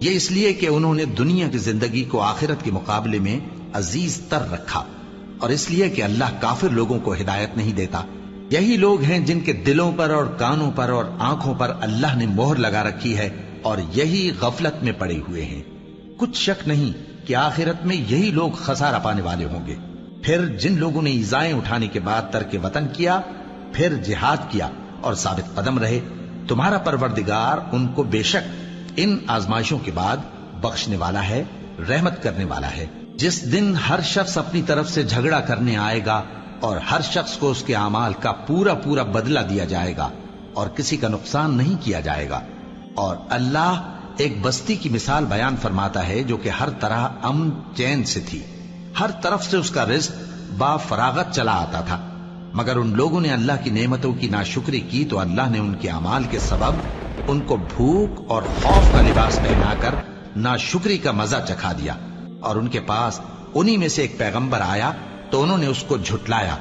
یہ اس لیے کہ انہوں نے دنیا کی زندگی کو آخرت کے مقابلے میں عزیز تر رکھا، اور اس لیے کہ اللہ کافر لوگوں کو ہدایت نہیں دیتا۔ یہی لوگ ہیں جن کے دلوں پر اور کانوں پر اور آنکھوں پر اللہ نے مہر لگا رکھی ہے، اور یہی غفلت میں پڑے ہوئے ہیں۔ کچھ شک نہیں کہ آخرت میں یہی لوگ خسارہ پانے والے ہوں گے۔ پھر جن لوگوں نے ایذائیں اٹھانے کے بعد ترک وطن کیا، پھر جہاد کیا اور ثابت قدم رہے، تمہارا پروردگار ان کو بے شک ان آزمائشوں کے بعد بخشنے والا ہے، رحمت کرنے والا ہے۔ جس دن ہر شخص اپنی طرف سے جھگڑا کرنے آئے گا اور ہر شخص کو اس کے اعمال کا پورا پورا بدلہ دیا جائے گا اور کسی کا نقصان نہیں کیا جائے گا۔ اور اللہ ایک بستی کی مثال بیان فرماتا ہے جو کہ ہر طرح امن چین سے تھی، ہر طرف سے اس کا رزق با فراغت چلا آتا تھا، مگر ان لوگوں نے اللہ کی نعمتوں کی ناشکری کی تو اللہ نے ان کے اعمال کے سبب ان کو بھوک اور خوف کا لباس پہنا کر ناشکری کا مزہ چکھا دیا۔ اور ان کے پاس انہی میں سے ایک پیغمبر آیا تو انہوں نے اس کو جھٹلایا،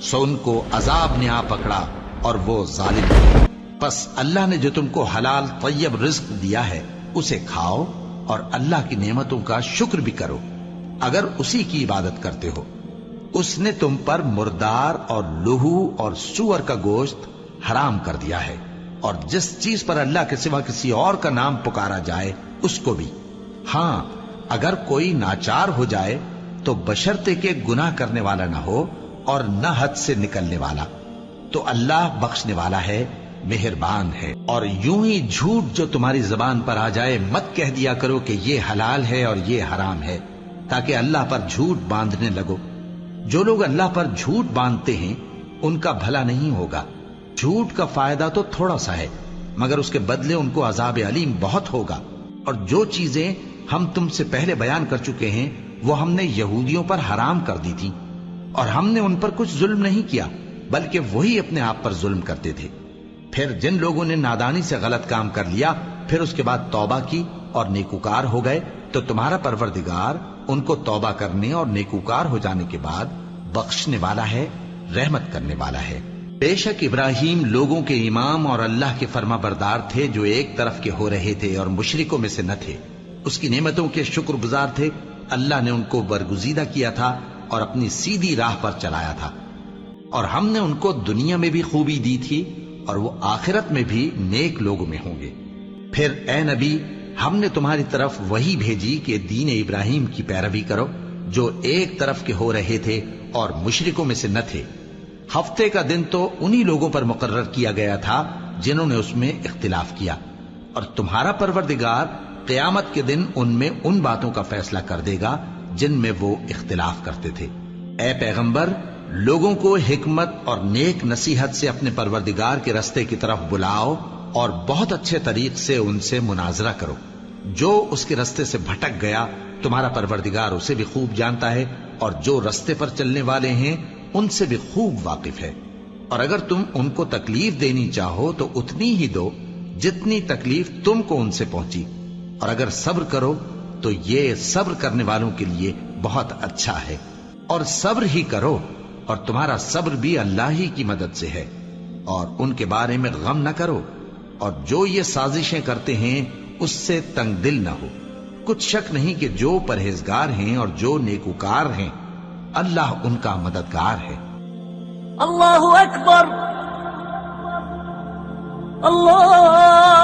سو ان کو عذاب نے آ پکڑا اور وہ ظالم تھے۔ پس اللہ نے جو تم کو حلال طیب رزق دیا ہے اسے کھاؤ اور اللہ کی نعمتوں کا شکر بھی کرو اگر اسی کی عبادت کرتے ہو۔ اس نے تم پر مردار اور لہو اور سور کا گوشت حرام کر دیا ہے، اور جس چیز پر اللہ کے سوا کسی اور کا نام پکارا جائے اس کو بھی۔ ہاں اگر کوئی ناچار ہو جائے تو بشرطے کہ گناہ کرنے والا نہ ہو اور نہ حد سے نکلنے والا، تو اللہ بخشنے والا ہے، مہربان ہے۔ اور یوں ہی جھوٹ جو تمہاری زبان پر آ جائے مت کہہ دیا کرو کہ یہ حلال ہے اور یہ حرام ہے، تاکہ اللہ پر جھوٹ باندھنے لگو۔ جو لوگ اللہ پر جھوٹ باندھتے ہیں ان کا بھلا نہیں ہوگا۔ جھوٹ کا فائدہ تو تھوڑا سا ہے، مگر اس کے بدلے ان کو عذاب علیم بہت ہوگا۔ اور جو چیزیں ہم تم سے پہلے بیان کر چکے ہیں وہ ہم نے یہودیوں پر حرام کر دی تھی، اور ہم نے ان پر کچھ ظلم نہیں کیا بلکہ وہی اپنے آپ پر ظلم کرتے تھے۔ پھر جن لوگوں نے نادانی سے غلط کام کر لیا پھر اس کے بعد توبہ کی اور نیکوکار ہو گئے تو تمہارا پروردگار ان کو توبہ کرنے اور نیکوکار ہو جانے کے بعد بخشنے والا ہے، رحمت کرنے والا ہے۔ بے شک ابراہیم لوگوں کے امام اور اللہ کے فرما بردار تھے جو ایک طرف کے ہو رہے تھے اور مشرکوں میں سے نہ تھے۔ اس کی نعمتوں کے شکر گزار تھے۔ اللہ نے ان کو برگزیدہ کیا تھا اور اپنی سیدھی راہ پر چلایا تھا، اور ہم نے ان کو دنیا میں بھی خوبی دی تھی اور وہ آخرت میں بھی نیک لوگوں میں ہوں گے۔ پھر اے نبی ہم نے تمہاری طرف وہی بھیجی کہ دین ابراہیم کی پیروی کرو جو ایک طرف کے ہو رہے تھے اور مشرکوں میں سے نہ تھے۔ ہفتے کا دن تو انہی لوگوں پر مقرر کیا گیا تھا جنہوں نے اس میں اختلاف کیا، اور تمہارا پروردگار قیامت کے دن ان میں ان باتوں کا فیصلہ کر دے گا جن میں وہ اختلاف کرتے تھے۔ اے پیغمبر لوگوں کو حکمت اور نیک نصیحت سے اپنے پروردگار کے رستے کی طرف بلاؤ اور بہت اچھے طریق سے ان سے مناظرہ کرو۔ جو اس کے رستے سے بھٹک گیا تمہارا پروردگار اسے بھی خوب جانتا ہے، اور جو رستے پر چلنے والے ہیں ان سے بھی خوب واقف ہے۔ اور اگر تم ان کو تکلیف دینی چاہو تو اتنی ہی دو جتنی تکلیف تم کو ان سے پہنچی، اور اگر صبر کرو تو یہ صبر کرنے والوں کے لیے بہت اچھا ہے۔ اور صبر ہی کرو، اور تمہارا صبر بھی اللہ ہی کی مدد سے ہے، اور ان کے بارے میں غم نہ کرو، اور جو یہ سازشیں کرتے ہیں اس سے تنگ دل نہ ہو۔ کچھ شک نہیں کہ جو پرہیزگار ہیں اور جو نیکوکار ہیں اللہ ان کا مددگار ہے۔ اللہ اکبر، اللہ